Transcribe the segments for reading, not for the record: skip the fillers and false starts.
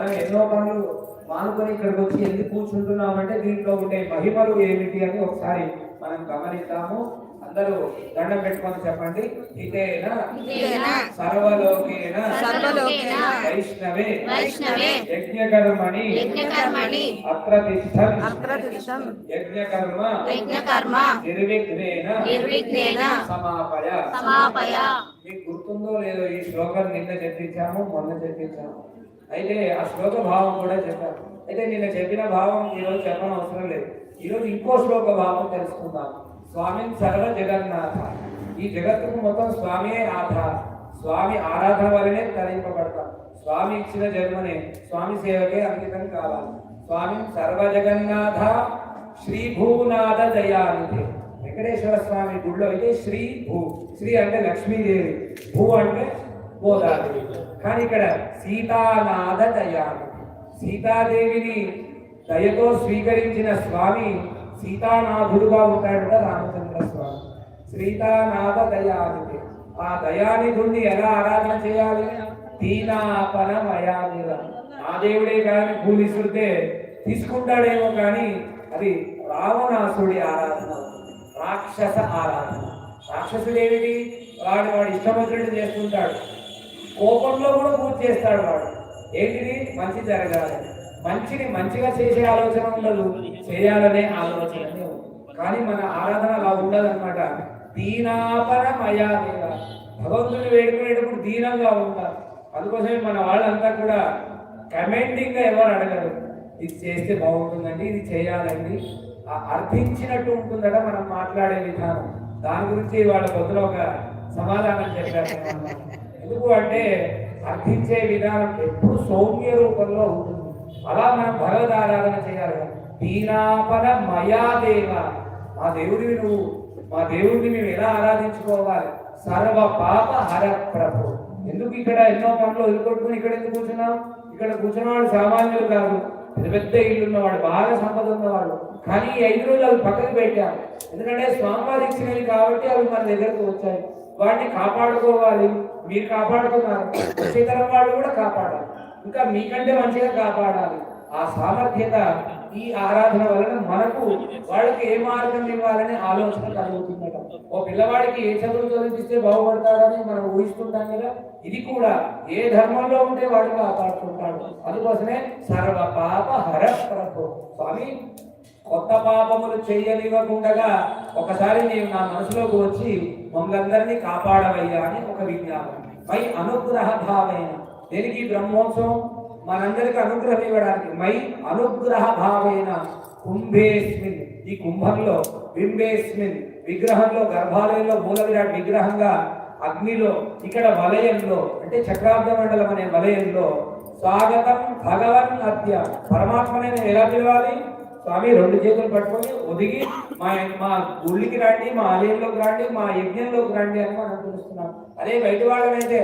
మనం ఎన్నో పనులు మానుకొని ఇక్కడికి వచ్చి ఎందుకు కూర్చుంటున్నామంటే దీంట్లో ఉండే మహిమలు ఏమిటి అని ఒకసారి మనం గమనిద్దాము. అందరూ దండం పెట్టుకొని చెప్పండి. హితేన సర్వలోకేన వైష్ణవే యజ్ఞకర్మణి అత్ర యజ్ఞకర్మ నిర్విఘ్నేన సమాపయ. మీకు గుర్తుందో లేదో ఈ శ్లోకం నిన్న చెప్పించాము, మొన్న చెప్పించాము. అయితే ఆ శ్లోక భావం కూడా చెప్పారు. అయితే నిన్న చెప్పిన భావం ఈరోజు చెప్పడం అవసరం లేదు. ఈరోజు ఇంకో శ్లోక భావం తెలుసుకుందాం. స్వామి సర్వ జగన్నాథ. ఈ జగత్తుకు మొత్తం స్వామియే ఆధారం. స్వామి ఆరాధన వల్లనే తరింపబడతాం. స్వామి ఇచ్చిన జన్మనే స్వామి సేవకే అంకితం కావాలి. స్వామి సర్వ జగన్నాథ శ్రీభూనాథ దయానిధి. వెంకటేశ్వర స్వామి గుడిలో అయితే శ్రీ భూ, శ్రీ అంటే లక్ష్మీదేవి, భూ అంటే గోదాదేవి. కానీ ఇక్కడ సీతానాథ దయానిధి. సీతాదేవిని దయతో స్వీకరించిన స్వామి సీతానాథుడుగా ఉంటాడట రామచంద్ర స్వామి. సీతానాథ దయానిధి. ఆ దయానిధుణ్ణి ఎలా ఆరాధన చేయాలి? దీనాపన మయానిధ. ఆ దేవుడే కానీ భూమిసుడితే తీసుకుంటాడేమో కానీ అది రావణాసుడి ఆరాధన, రాక్షస ఆరాధన. రాక్షసుడు ఏమిటి? వాడు ఇష్టమంతుడు చేస్తుంటాడు. కోపంలో కూడా పూజ చేస్తాడు వాడు. ఏంటిది? మంచి జరగాలి. మంచిని మంచిగా చేసే ఆలోచన ఉండదు, చేయాలనే ఆలోచననే ఉంది. కానీ మన ఆరాధన అలా ఉండదన్నమాట. దీనాపన మయాదేవ. భగవంతుని వేడుకునేటప్పుడు దీనంగా ఉంటారు. అందుకోసమే మన వాళ్ళంతా కూడా కమెండింగ్ గా ఎవరు అడగరు. ఇది చేస్తే బాగుంటుందండి, ఇది చేయాలండి, అర్థించినట్టు ఉంటుందట మనం మాట్లాడే విధానం. దాని గురించి వాళ్ళ పొద్దున ఒక సమాధానం చెప్పారు. ఎందుకు అంటే అర్థించే విధానం ఎప్పుడు సౌమ్య రూపంలో ఉంటుంది. అలా మనం భగవద్ ఆరాధన చేయాలి. దీనాపన మయాదేవ. మా దేవుడివి నువ్వు, మా దేవుడిని మేము ఎలా ఆరాధించుకోవాలి? సర్వ పాప హర ప్రభు. ఎందుకు ఇక్కడ ఎన్నో పనులు వదిలికొట్టుకుని ఇక్కడ ఎందుకు కూర్చున్నాం? ఇక్కడ కూర్చున్నవాడు సామాన్యులు కాదు, పెద్ద పెద్ద ఇల్లు ఉన్నవాడు, బాగా సంపద ఉన్నవాడు. కానీ ఈ 5 రోజులు అవి పక్కకి పెట్టాము. ఎందుకంటే స్వామివారి ఇచ్చినవి కాబట్టి అవి మన దగ్గరకు వచ్చాయి. వాటిని కాపాడుకోవాలి. మీరు కాపాడుతున్నారు, వచ్చేతరం వాళ్ళు కూడా కాపాడాలి, ఇంకా మీకంటే మంచిగా కాపాడాలి. ఆ సామర్థ్యత ఈ ఆరాధన వలన మనకు వాళ్ళకి ఏ మార్గం ఇవ్వాలనే ఆలోచన కలుగుతుందట. ఓ పిల్లవాడికి ఏ చదువు చదివిస్తే బాగుపడతాడని మనం ఊహిస్తుంటాం కదా. ఇది కూడా ఏ ధర్మంలో ఉంటే వాడు కాపాడుతుంటాడు. అందుకోసమే సర్వ పాప హర ప్రభు. స్వామి కొత్త పాపములు చేయనివ్వకుండా ఒకసారి నేను నా మనసులోకి వచ్చి మమ్మల్ందరినీ కాపాడవయ్యా అని ఒక విజ్ఞాపన. మై అనుగ్రహ భావేన. దేనికి? బ్రహ్మోత్సవం మనందరికి అనుగ్రహం ఇవ్వడానికి. మై అనుగ్రహ భావేన కుంభేస్మిన్. ఈ కుంభంలో బింబేస్మిన్ విగ్రహంలో, గర్భాలయంలో మూల విరాట్ విగ్రహంగా, అగ్నిలో, ఇక్కడ వలయంలో అంటే చక్రాబ్ద మండలం అనే వలయంలో స్వాగతం భగవన్ అద్య. పరమాత్మని నేను ఎలా పిలవాలి? స్వామి 2 చేతులు పట్టుకొని ఒదిగి మా గుళ్ళకి రండి, మా ఆలయంలోకి రండి, మా యజ్ఞంలోకి రండి అని మనం పిలుస్తున్నాం. అదే బయట వాళ్ళనైతే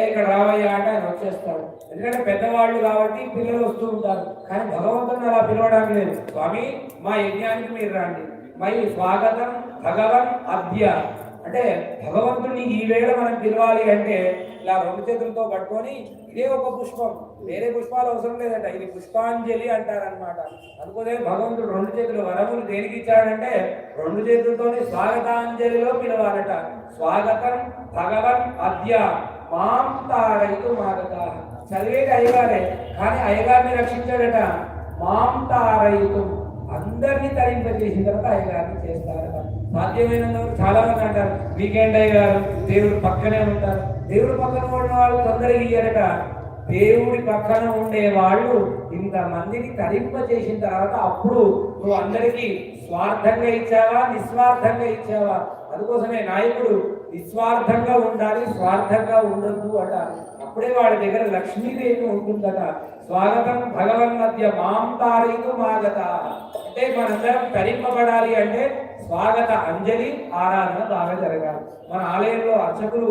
ఇక్కడ రావయ్యా అంటే ఆయన వచ్చేస్తాడు. ఎందుకంటే పెద్దవాళ్ళు కాబట్టి పిల్లలు వస్తూ ఉంటారు. కానీ భగవంతుని అలా పిలవడానికి లేదు. స్వామి మా యజ్ఞానికి మీరు రండి. మై స్వాగతం భగవన్ అద్య అంటే భగవంతుడిని ఈ వేళ మనం పిలవాలి అంటే ఇలా 2 చేతులతో పట్టుకొని ఇదే ఒక పుష్పం, వేరే పుష్పాలు అవసరం లేదంట. ఇది పుష్పాంజలి అంటారనమాట. అందుకోసం భగవంతుడు 2 చేతులు వరములు దేనికి ఇచ్చాడంటే 2 చేతులతోనే స్వాగతాంజలిలో పిలవాలట. స్వాగతం భగవన్ అద్య మాం తారయితు మాగత. చదివేది అయ్యగారే, కానీ అయ్యగారిని రక్షించాడట. మాం తారయితు, అందరినీ తరింపజేసిన తర్వాత అయ్యగారిని చేస్తారట. సాధ్యమైనంత చాలా మంది అంటారు వీకెండ్ అయ్యగారు దేవుడు పక్కనే ఉంటారు. దేవుడు పక్కన ఉన్న వాళ్ళు తొందరగా ఇయ్యారట. దేవుడి పక్కన ఉండే వాళ్ళు ఇంతమందిని తరింపజేసిన తర్వాత అప్పుడు నువ్వు అందరికీ స్వార్థంగా ఇచ్చావా, నిస్వార్థంగా ఇచ్చావా? అందుకోసమే నాయకుడు నిస్వార్థంగా ఉండాలి, స్వార్థంగా ఉండొద్దు అట. అప్పుడే వాడి దగ్గర లక్ష్మీదేవి ఉంటుందట. స్వాగతం భగవన్ మధ్య మాం తారీకు మాగత. అంటే మనందరం తరింపబడాలి అంటే స్వాగత అంజలి ఆరాధన బాగా జరగాలి. మన ఆలయంలో అర్చకులు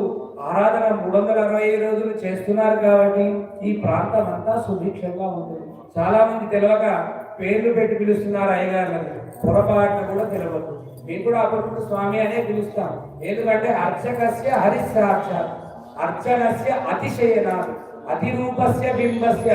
ఆరాధన 365 రోజులు చేస్తున్నారు కాబట్టి ఈ ప్రాంతం అంతా సుభిక్షంగా ఉంటుంది. చాలా మంది తెలియక పేర్లు పెట్టి పిలుస్తున్నారు అయ్యగారులని. పొరపాటున కూడా తెలియదు. మేము కూడా అప్పుడు స్వామి అనే పిలుస్తాం. ఎందుకంటే అర్చకస్య హరిసాక్షాత్, అర్చనస్య అతిశయనాథ్, అతిరూపస్య బింబస్య